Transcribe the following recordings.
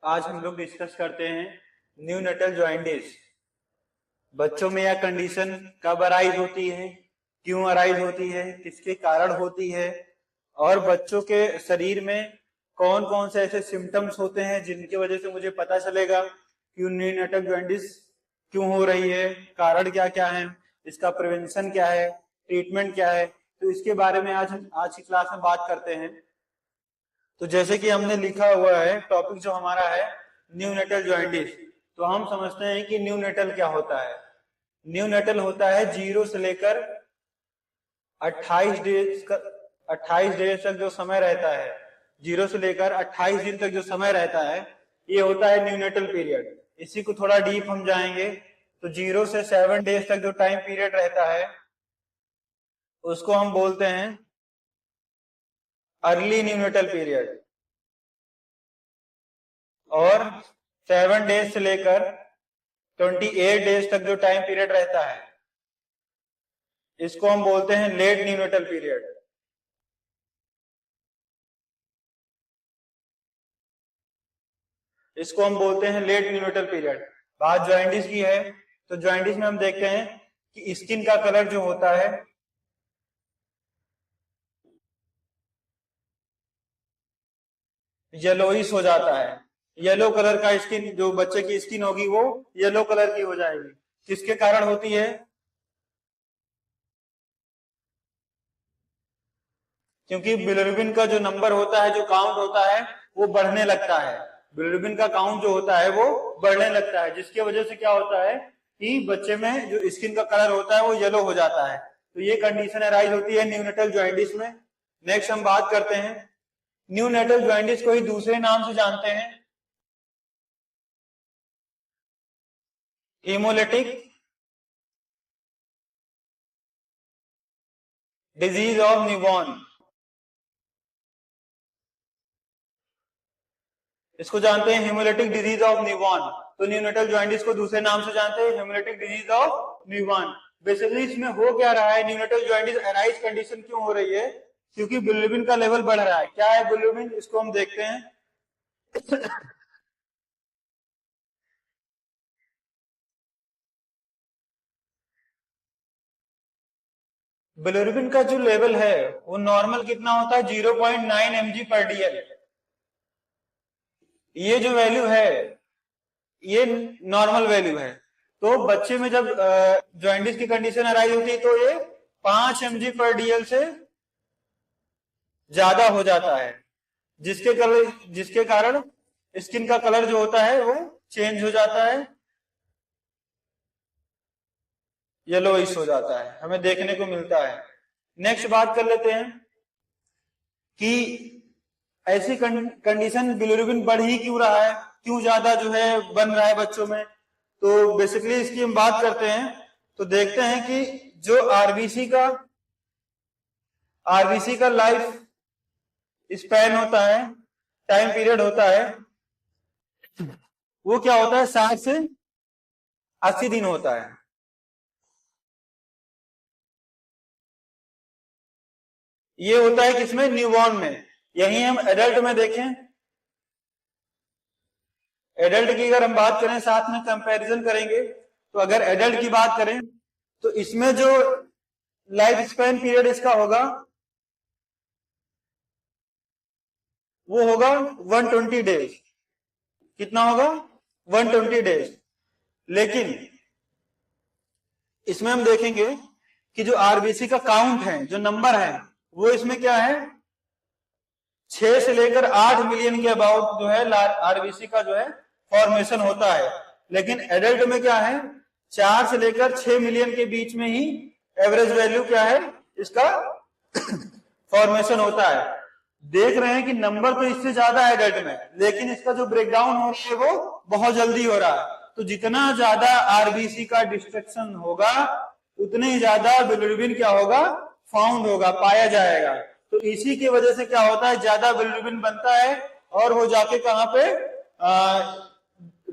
आज हम लोग डिस्कस करते हैं न्यूनेटल जॉइंटिस। बच्चों में यह कंडीशन कब अराइज होती है, क्यों अराइज होती है, किसके कारण होती है, और बच्चों के शरीर में कौन कौन से ऐसे सिम्टम्स होते हैं जिनकी वजह से मुझे पता चलेगा कि न्यूनेटल जॉइंटिस क्यों हो रही है, कारण क्या क्या है, इसका प्रिवेंशन क्या है, ट्रीटमेंट क्या है। तो इसके बारे में आज की क्लास में बात करते हैं। तो जैसे कि हमने लिखा हुआ है, टॉपिक जो हमारा है न्यूनेटल जॉइंटिस, तो हम समझते हैं कि न्यूनेटल क्या होता है। न्यूनेटल होता है 0 से लेकर 28 डेज तक जो समय रहता है, 0 से लेकर 28 दिन तक जो समय रहता है, ये होता है न्यूनेटल पीरियड। इसी को थोड़ा डीप हम जाएंगे तो 0 से 7 डेज तक जो टाइम पीरियड रहता है उसको हम बोलते हैं अर्ली न्यूनेटल पीरियड, और 7 डेज से लेकर 28 डेज तक जो टाइम पीरियड रहता है इसको हम बोलते हैं लेट न्यूनेटल पीरियड। इसको हम बोलते हैं लेट न्यूनेटल पीरियड। बात जॉइंटिस की है तो जॉइंटिस में हम देखते हैं कि स्किन का कलर जो होता है येलोइश हो जाता है। येलो कलर का स्किन, जो बच्चे की स्किन होगी वो येलो कलर की हो जाएगी। किसके कारण होती है? क्योंकि बिलिरुबिन का जो नंबर होता है, जो काउंट होता है, वो बढ़ने लगता है। बिलिरुबिन का काउंट जो होता है वो बढ़ने लगता है, जिसकी वजह से क्या होता है कि बच्चे में जो स्किन का कलर होता है वो येलो हो जाता है। तो ये कंडीशन अराइज होती है न्यूनेटल जॉइंटिस में। नेक्स्ट हम बात करते हैं, न्यूनेटल जॉइंटिस को ही दूसरे नाम से जानते हैं हेमोलिटिक डिजीज ऑफ न्यूबॉर्न। इसको जानते हैं हेमोलिटिक डिजीज ऑफ न्यूबॉर्न। तो न्यूनेटल जॉइंटिस को दूसरे नाम से जानते हैं haemolytic disease of newborn. Basically इसमें हो क्या रहा है, न्यूनेटल जॉइंटिस अराइज कंडीशन क्यों हो रही है? क्योंकि बिलिरुबिन का लेवल बढ़ रहा है। क्या है बिलिरुबिन, इसको हम देखते हैं। बिलिरुबिन का जो लेवल है वो नॉर्मल कितना होता है? 0.9 mg/dl। ये जो वैल्यू है ये नॉर्मल वैल्यू है। तो बच्चे में जब जॉइंटिस की कंडीशन अराइज होती है तो ये 5 mg/dl से ज्यादा हो जाता है, जिसके कारण स्किन का कलर जो होता है वो चेंज हो जाता है, येलोइश हो जाता है, हमें देखने को मिलता है। नेक्स्ट बात कर लेते हैं कि ऐसी कंडीशन बिलिरुबिन बढ़ ही क्यों रहा है, क्यों ज्यादा जो है बन रहा है बच्चों में। तो बेसिकली इसकी हम बात करते हैं तो देखते हैं कि जो आरबीसी का लाइफ स्पैन होता है, टाइम पीरियड होता है, वो क्या होता है? 60 से 80 दिन होता है। ये होता है किसमें? न्यूबॉर्न में। यही हम एडल्ट में देखें, एडल्ट की अगर हम बात करें, साथ में कंपैरिजन करेंगे, तो अगर एडल्ट की बात करें तो इसमें जो लाइफ स्पैन पीरियड इसका होगा वो होगा 120 डेज। कितना होगा? 120 डेज। लेकिन इसमें हम देखेंगे कि जो आरबीसी का काउंट है, जो नंबर है, वो इसमें क्या है? 6 से लेकर 8 मिलियन के अबाउट जो है आरबीसी का जो है फॉर्मेशन होता है। लेकिन एडल्ट में क्या है? 4 से लेकर 6 मिलियन के बीच में ही एवरेज वैल्यू क्या है इसका फॉर्मेशन होता है। देख रहे हैं कि नंबर तो इससे ज्यादा है एडल्ट में, लेकिन इसका जो ब्रेकडाउन हो रहा है वो बहुत जल्दी हो रहा है। तो जितना ज्यादा आरबीसी का डिस्ट्रक्शन होगा उतने ही ज्यादा बिलिरुबिन क्या होगा? फाउंड होगा, पाया जाएगा। तो इसी की वजह से क्या होता है? ज्यादा बिलिरुबिन बनता है और वो जाके कहां पे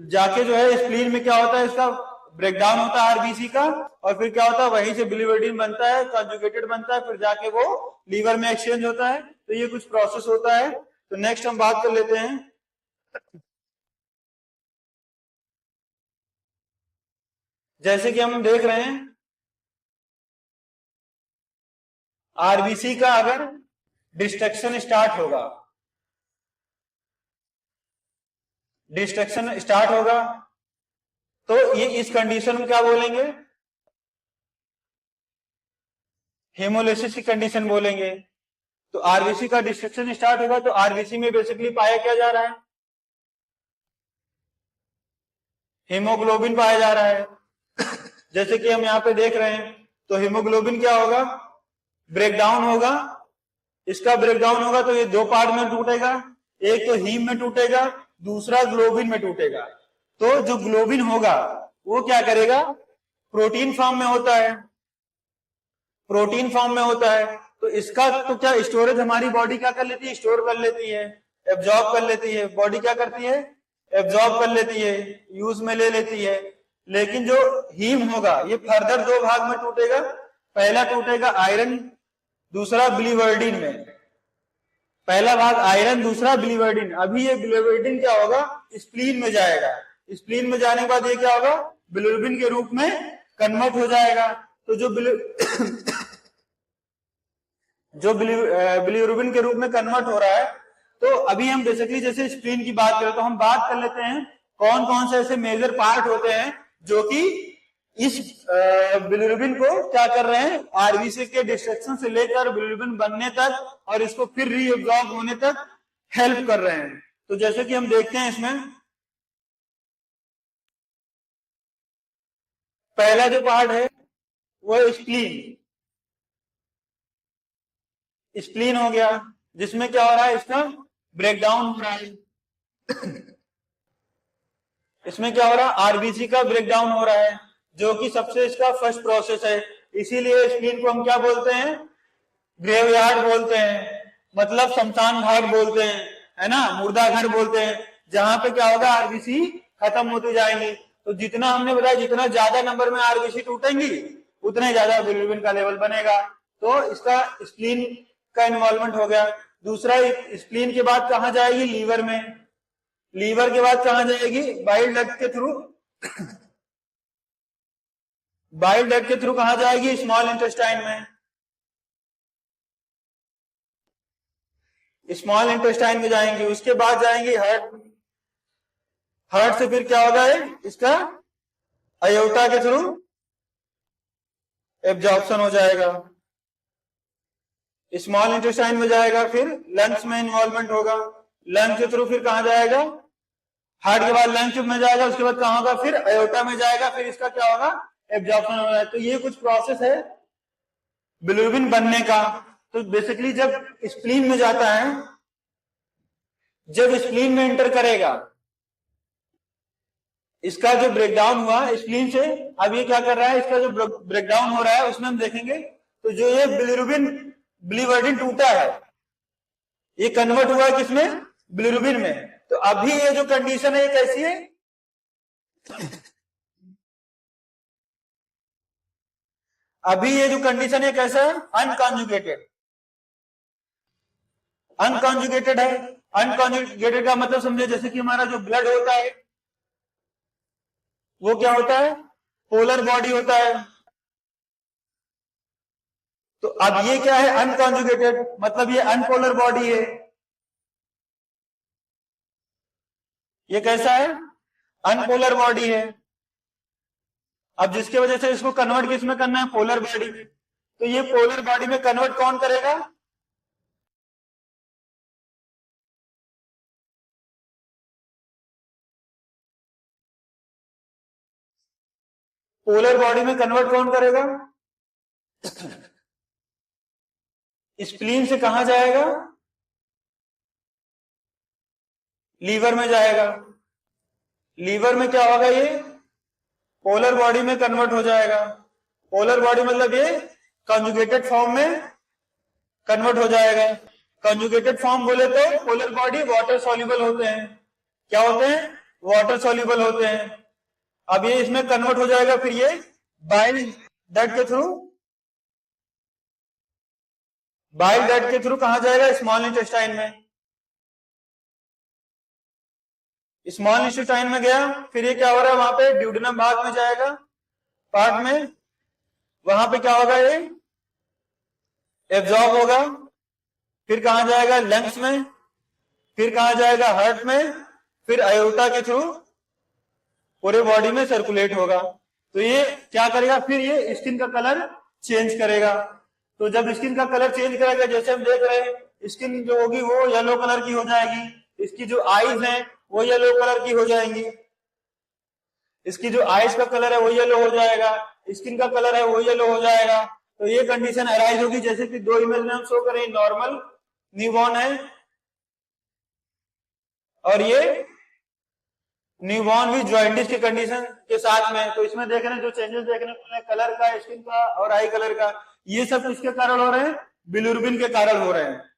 जाके जो है स्प्लीन में क्या होता है? इसका ब्रेकडाउन होता है आरबीसी का, और फिर क्या होता है? वहीं से बिलिरुबिन बनता है, कंजुगेटेड बनता है, फिर जाके वो लीवर में एक्सचेंज होता है। तो ये कुछ प्रोसेस होता है। तो नेक्स्ट हम बात कर लेते हैं जैसे कि हम देख रहे हैं आरबीसी का अगर डिस्ट्रक्शन स्टार्ट होगा तो ये इस कंडीशन में क्या बोलेंगे, हेमोलिसिस की कंडीशन बोलेंगे। तो आरबीसी का डिस्ट्रक्शन स्टार्ट होगा तो आरबीसी में बेसिकली पाया क्या जा रहा है, हीमोग्लोबिन पाया जा रहा है। जैसे कि हम यहाँ पे देख रहे हैं तो हीमोग्लोबिन क्या होगा, ब्रेकडाउन होगा। इसका ब्रेकडाउन होगा तो ये दो पार्ट में टूटेगा, एक तो हीम में टूटेगा, दूसरा ग्लोबिन में टूटेगा। तो जो ग्लोबिन होगा वो क्या करेगा, प्रोटीन फॉर्म में होता है, प्रोटीन फॉर्म में होता है। तो इसका तो क्या स्टोरेज हमारी बॉडी क्या कर लेती है, स्टोर कर लेती है, एब्जॉर्ब कर लेती है। बॉडी क्या करती है, एब्जॉर्ब कर लेती है, यूज में ले लेती है। लेकिन जो हीम होगा ये फर्दर दो भाग में टूटेगा। पहला टूटेगा आयरन, दूसरा बिलीवर्डिन में। पहला भाग आयरन, दूसरा बिलीवर्डिन। अभी ये बिलीवर्डिन क्या होगा, स्प्लीन में जाएगा। स्प्लीन में जाने के बाद ये क्या होगा, बिलीरुबिन के रूप में कन्वर्ट हो जाएगा। तो जो बिलीरुबिन के रूप में कन्वर्ट हो रहा है, तो अभी हम बेसिकली जैसे स्प्लीन की बात करें तो हम बात कर लेते हैं कौन कौन से ऐसे मेजर पार्ट होते हैं जो कि इस बिलीरुबिन को क्या कर रहे हैं, आरबीसी के डिस्ट्रक्शन से लेकर बिलीरुबिन बनने तक और इसको फिर रीअब्जॉर्ब होने तक हेल्प कर रहे हैं। तो जैसे कि हम देखते हैं इसमें पहला जो पार्ट है वो स्प्लीन। स्प्लीन हो गया, जिसमें क्या हो रहा है, इसका ब्रेकडाउन हो रहा है। इसमें क्या हो रहा है, आरबीसी का ब्रेकडाउन हो रहा है, जो कि सबसे इसका फर्स्ट प्रोसेस है। इसीलिए स्प्लीन को हम क्या बोलते हैं, ग्रेवयार्ड बोलते हैं, मतलब शमशान घाट बोलते हैं, है ना, मुर्दा घर बोलते हैं, जहां पे क्या होगा, आरबीसी खत्म होती जाएंगी। तो जितना हमने बताया, जितना ज्यादा नंबर में आरबीसी टूटेंगी उतना ज्यादा बिलीरुबिन का लेवल बनेगा। तो इसका स्प्लीन का इन्वॉल्वमेंट हो गया। दूसरा, स्प्लीन के बाद कहां जाएगी, लीवर में। लीवर के बाद कहां जाएगी, बाइल डक्ट के थ्रू। बाइल डक्ट के थ्रू कहां जाएगी, स्मॉल इंटेस्टाइन में। स्मॉल इंटेस्टाइन में जाएंगे, उसके बाद जाएंगे हार्ट। हार्ट से फिर क्या होगा, इसका अयोटा के थ्रू एब्जॉर्प्शन हो जाएगा, स्मॉल इंटेस्टाइन में जाएगा, फिर लंग्स में इन्वॉल्वमेंट होगा। लंग्स के थ्रू फिर कहां जाएगा, हार्ट के बाद लंग्स में जाएगा, उसके बाद कहां होगा, फिर अयोटा में जाएगा, फिर इसका क्या होगा, एब्जॉर्प्शन होगा। तो ये कुछ प्रोसेस है बिलीरुबिन बनने का। तो बेसिकली जब स्प्लीन में जाता है, जब स्प्लीन में एंटर करेगा, इसका जो ब्रेकडाउन हुआ स्प्लीन से, अब ये क्या कर रहा है, इसका जो ब्रेकडाउन हो रहा है उसमें हम देखेंगे तो जो ये बिलीवर्डिन टूटा है, ये कन्वर्ट हुआ है किसमें, बिलीरुबिन में। तो अभी ये जो कंडीशन है ये कैसी है, अभी ये जो कंडीशन है कैसा है, अनकॉन्जुगेटेड। अनकॉन्जुगेटेड है। अनकॉन्जुगेटेड का मतलब समझे, जैसे कि हमारा जो ब्लड होता है वो क्या होता है, पोलर बॉडी होता है। तो अब ये क्या है, अनकॉन्जुगेटेड, मतलब ये अनपोलर बॉडी है। ये कैसा है, अनपोलर बॉडी है। अब जिसकी वजह से इसको कन्वर्ट किस में करना है, पोलर बॉडी में। तो ये पोलर बॉडी में कन्वर्ट कौन करेगा, पोलर बॉडी में कन्वर्ट कौन करेगा, स्प्लीन से कहां जाएगा, लीवर में जाएगा। लीवर में क्या होगा, ये पोलर बॉडी में कन्वर्ट हो जाएगा। पोलर बॉडी मतलब ये कॉन्जुगेटेड फॉर्म में कन्वर्ट हो जाएगा। कॉन्जुगेटेड फॉर्म बोले तो पोलर बॉडी वाटर सॉल्युबल होते हैं। क्या होते हैं, वाटर सॉल्युबल होते हैं। अब ये इसमें कन्वर्ट हो जाएगा, फिर ये बाइल डक्ट के थ्रू, बाइल डक्ट के थ्रू कहां जाएगा, स्मॉल इंटेस्टाइन में। स्मॉल इंटेस्टाइन में गया, फिर ये क्या हो रहा है, वहां पे ड्यूडेनम भाग में जाएगा, पार्ट में, वहां पे क्या होगा, ये एब्जॉर्ब होगा, फिर कहां जाएगा, लंग्स में, फिर कहां जाएगा, हार्ट में, फिर आयोटा के थ्रू पूरे बॉडी में सर्कुलेट होगा। तो ये क्या करेगा, फिर ये स्किन का कलर चेंज करेगा। तो जब स्किन का कलर चेंज करेगा, जैसे हम देख रहे हैं, स्किन जो होगी वो येलो कलर की हो जाएगी, इसकी जो आईज हैं वो येलो कलर की हो जाएंगी, इसकी जो आईज का कलर है वो येलो हो जाएगा, स्किन का कलर है वो येलो हो जाएगा। तो ये कंडीशन अराइज होगी, जैसे कि 2 इमेज में हम शो करें, नॉर्मल न्यूबॉर्न है और ये न्यूबॉर्न भी जॉइंटिस की कंडीशन के साथ में। तो इसमें देख रहे हैं जो चेंजेस देखने को मिले, कलर का, स्किन का और आई कलर का, ये सब किसके कारण हो रहे हैं, बिलिरुबिन के कारण हो रहे हैं।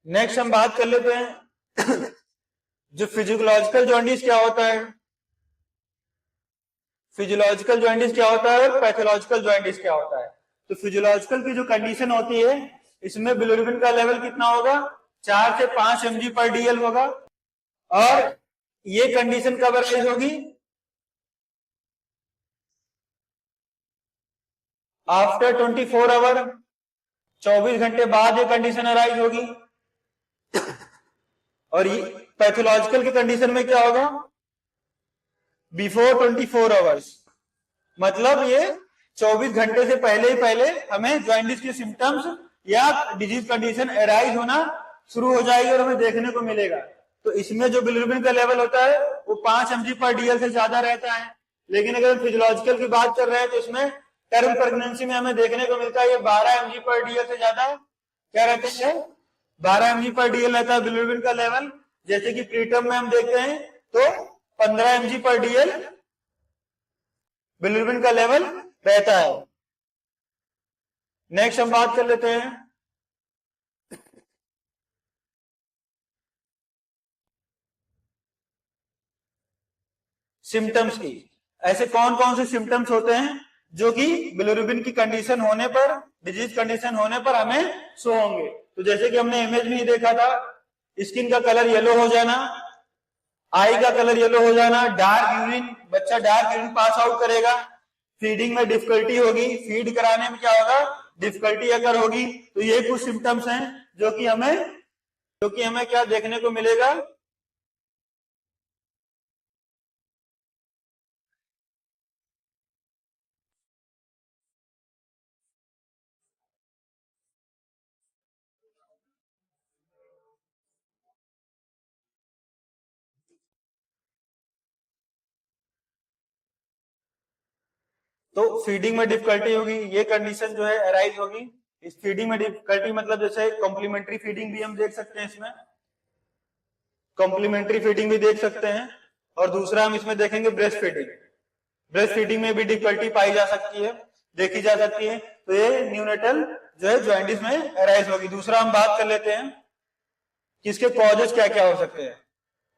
नेक्स्ट हम बात कर लेते हैं जो फिजियोलॉजिकल जॉन्डिस क्या होता है, फिजियोलॉजिकल जॉन्डिस क्या होता है और पैथोलॉजिकल जॉन्डिस क्या होता है। तो फिजियोलॉजिकल की जो कंडीशन होती है, इसमें बिलिरुबिन का लेवल कितना होगा, 4 से 5 mg पर DL होगा। और ये कंडीशन कब अराइज होगी, आफ्टर 24 आवर, 24 घंटे बाद ये कंडीशन अराइज होगी। और ये पैथोलॉजिकल की कंडीशन में क्या होगा, बिफोर 24 आवर्स, मतलब ये 24 घंटे से पहले ही पहले हमें जॉइंटिस के सिम्टम्स या डिजीज कंडीशन अराइज होना शुरू हो जाएगी और हमें देखने को मिलेगा। तो इसमें जो बिलिरुबिन का लेवल होता है वो 5 mg पर DL से ज्यादा रहता है। लेकिन अगर हम फिजियोलॉजिकल की बात कर रहे हैं तो इसमें टर्म प्रेगनेंसी में हमें देखने को मिलता है ये 12 mg पर DL से ज्यादा क्या रहते हैं, 12 mg पर DL रहता है बिलिरुबिन का लेवल। जैसे कि प्रीटर्म में हम देखते हैं तो 15 mg पर DL बिलिरुबिन का लेवल रहता है। नेक्स्ट हम बात कर लेते हैं सिम्टम्स की। ऐसे कौन कौन से सिम्टम्स होते हैं जो कि बिलिरुबिन की कंडीशन होने पर, डिजीज कंडीशन होने पर हमें शो होंगे। तो जैसे कि हमने इमेज में ही देखा था, स्किन का कलर येलो हो जाना, आई का कलर येलो हो जाना, डार्क यूरिन, बच्चा डार्क यूरिन पास आउट करेगा, फीडिंग में डिफिकल्टी होगी, फीड कराने में क्या होगा, डिफिकल्टी अगर होगी। तो ये कुछ सिम्टम्स हैं जो कि हमें क्या देखने को मिलेगा, तो फीडिंग में डिफिकल्टी होगी, ये कंडीशन जो है अराइज होगी। इस फीडिंग में डिफिकल्टी मतलब जैसे कॉम्प्लीमेंट्री फीडिंग भी हम देख सकते हैं, इसमें कॉम्प्लीमेंट्री फीडिंग भी देख सकते हैं। और दूसरा हम इसमें देखेंगे ब्रेस्ट फीडिंग, ब्रेस्ट फीडिंग में भी डिफिकल्टी पाई जा सकती है, देखी जा सकती है। तो ये न्यूनेटल जो है जॉइंटिस में अराइज होगी। दूसरा हम बात कर लेते हैं कि इसके कॉजेज क्या क्या हो सकते हैं,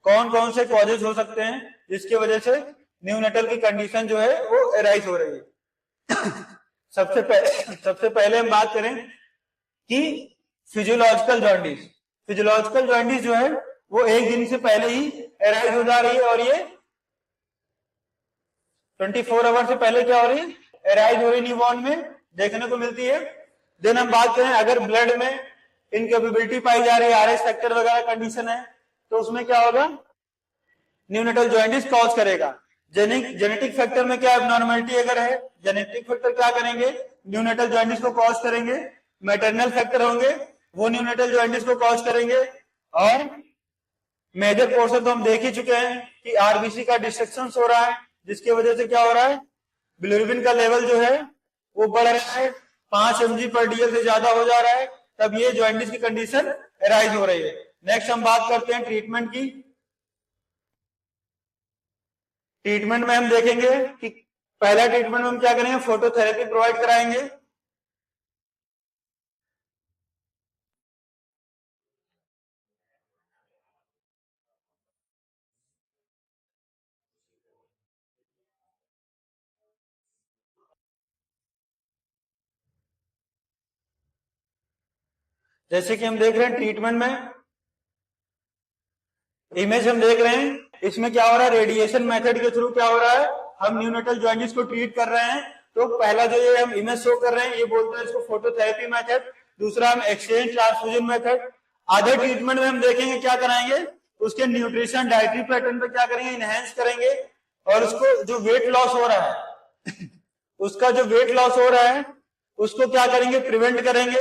कौन कौन से कॉजेज हो सकते हैं जिसकी वजह से न्यूनेटल की कंडीशन जो है वो अराइज हो रही है। सबसे पहले हम बात करें कि फिजियोलॉजिकल जॉन्डिस, फिजियोलॉजिकल जॉन्डिस जो है वो एक दिन से पहले ही अराइज हो जा रही है और ये 24 आवर से पहले क्या हो रही है, अराइज हो रही, न्यूबॉर्न में देखने को मिलती है। देन हम बात करें अगर ब्लड में इनकेपेबिलिटी पाई जा रही है, आरएच फैक्टर वगैरह कंडीशन है, तो उसमें क्या होगा, न्यूनेटल जॉइंटिस कॉज करेगा। जेनेटिक फैक्टर में क्या एबनॉर्मलिटी अगर है, जेनेटिक फैक्टर क्या करेंगे, न्यूनेटल जॉइंटिस को कॉज करेंगे। मैटरनल फैक्टर होंगे वो न्यूनेटल जॉइंटिस को कॉज करेंगे। और मेजर पोर्शन तो हम देख ही चुके हैं कि आरबीसी का डिस्ट्रक्शन हो रहा है, जिसकी वजह से क्या हो रहा है, बिलिरुबिन का लेवल जो है वो बढ़ रहा है, 5 mg पर DL से ज्यादा हो जा रहा है, तब ये जॉइंटिस की कंडीशन अराइज हो रही है। नेक्स्ट हम बात करते हैं ट्रीटमेंट की। ट्रीटमेंट में हम देखेंगे कि पहला ट्रीटमेंट में हम क्या करेंगे, फोटोथेरेपी प्रोवाइड कराएंगे। जैसे कि हम देख रहे हैं ट्रीटमेंट में, इमेज हम देख रहे हैं इसमें क्या हो रहा है, रेडिएशन मेथड के थ्रू क्या हो रहा है, हम न्यूनेटल जॉइंटिस को ट्रीट कर रहे हैं। तो पहला जो ये हम इमेज शो कर रहे हैं ये बोलते हैं इसको फोटोथेरेपी मेथड, दूसरा हम एक्सचेंज ट्रांसफ्यूजन मेथड। आधे ट्रीटमेंट में हम देखेंगे क्या कराएंगे, उसके न्यूट्रिशन डाइटरी पैटर्न पे क्या करेंगे, इनहेंस करेंगे, और उसको जो वेट लॉस हो रहा है उसका जो वेट लॉस हो रहा है उसको क्या करेंगे, प्रिवेंट करेंगे।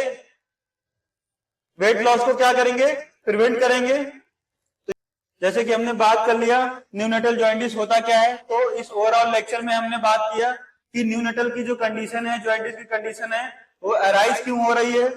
वेट लॉस को क्या करेंगे, प्रिवेंट करेंगे। तो जैसे कि हमने बात कर लिया न्यूनेटल जॉइंटिस होता क्या है, तो इस ओवरऑल लेक्चर में हमने बात किया कि न्यूनेटल की जो कंडीशन है, जॉइंटिस की कंडीशन है, वो अराइज क्यों हो रही है,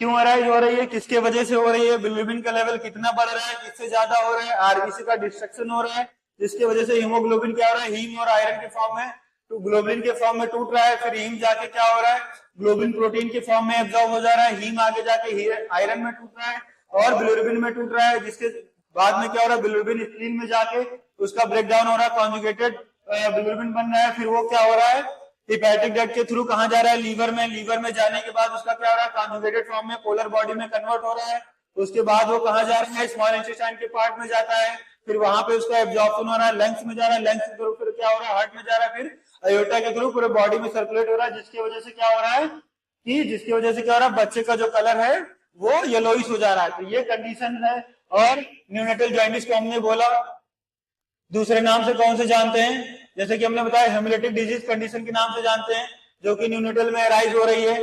क्यों अराइज हो रही है, किसके वजह से हो रही है, बिलिरुबिन का लेवल कितना बढ़ रहा है, किससे ज्यादा हो रहा है, आरबीसी का डिस्ट्रक्शन हो रहा है जिसकी वजह से हीमोग्लोबिन क्या हो रहा है, हीम और आयरन के फॉर्म में तो ग्लोबिन के फॉर्म में टूट रहा है, फिर हीम जाके क्या हो रहा है, ग्लोबिन प्रोटीन के फॉर्म में एब्जॉर्ब हो जा रहा है, हीम आगे जाके आयरन में टूट रहा है और बिलिरुबिन में टूट रहा है, जिसके बाद में क्या हो रहा है, बिलिरुबिन स्प्लीन में जाके उसका ब्रेक डाउन हो रहा है, कॉन्जुगेटेड बिलिरुबिन बन रहा है, फिर वो क्या हो रहा है, हिपैटिक डक्ट के थ्रू कहां जा रहा है, लीवर में, लीवर में जाने के बाद उसका क्या हो रहा है, कॉन्जुगेटेड फॉर्म में पोलर बॉडी में कन्वर्ट हो रहा है, उसके बाद वो कहां जा रहा है, स्मॉल इंटेस्टाइन के पार्ट में जाता है, फिर वहां पे उसका एब्जॉर्प्शन हो रहा है, लंग्स में जा रहा है, लंग्स के थ्रू फिर क्या हो रहा है, हार्ट में जा रहा है, फिर अयोटा के थ्रू पूरे बॉडी में सर्कुलेट हो रहा है, जिसकी वजह से क्या हो रहा है कि जिसकी वजह से क्या हो रहा है, बच्चे का जो कलर है वो येलोइश हो जा रहा है। तो ये कंडीशन है। और न्यूनेटल जॉइंटिस को हमने बोला दूसरे नाम से कौन से जानते हैं, जैसे कि हमने बताया हेमोलिटिक डिजीज कंडीशन के नाम से जानते हैं, जो कि न्यूनेटल में अराइज हो रही है।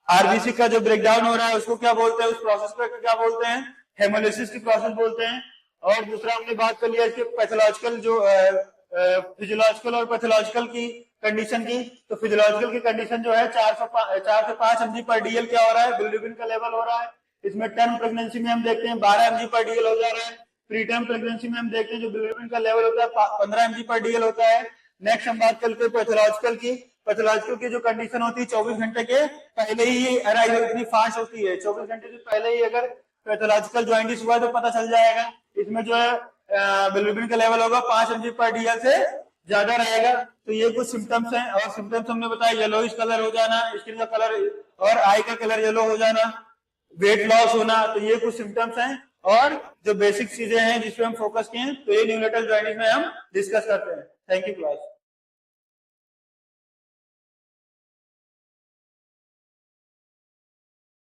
आरबीसी का जो ब्रेकडाउन हो रहा है उसको क्या बोलते हैं, उस प्रोसेस को क्या बोलते हैं, हेमोलिसिस की प्रोसेस बोलते हैं। और दूसरा हमने बात कर लिया इसके पैथोलॉजिकल जो फिजियोलॉजिकल और पैथोलॉजिकल की कंडीशन की। तो फिजियोलॉजिकल की कंडीशन जो है 4 से 5 mg पर डीएल क्या हो रहा है, बिलिरुबिन का लेवल हो रहा है। इसमें टर्म प्रेगनेंसी में हम देखते हैं 12 mg पर डीएल हो जा रहा है। प्रीटर्म प्रेगनेंसी में हम देखते हैं जो बिलिरुबिन का लेवल होता है 15 mg पर डीएल होता है। नेक्स्ट हम बात करते हैं पैथोलॉजिकल की। पैथोलॉजिकल की जो कंडीशन होती है 24 घंटे के पहले ही अराइवल इतनी फास्ट होती है, 24 घंटे से पहले ही अगर पैथोलॉजिकल जॉइंटिस हुआ तो पता चल जाएगा। इसमें जो है बिलिरुबिन का लेवल होगा 5 mg पर डीएल से ज्यादा रहेगा। तो ये कुछ सिम्टम्स हैं। और सिम्टम्स हमने बताया येलोइश कलर हो जाना, स्किन का कलर और आई का कलर येलो हो जाना, वेट लॉस होना, तो ये कुछ सिम्टम्स हैं। और जो बेसिक चीजें हैं जिसपे हम फोकस किए तो ये न्यूनेटल जॉइंटिस में हम डिस्कस करते हैं। Thank you class.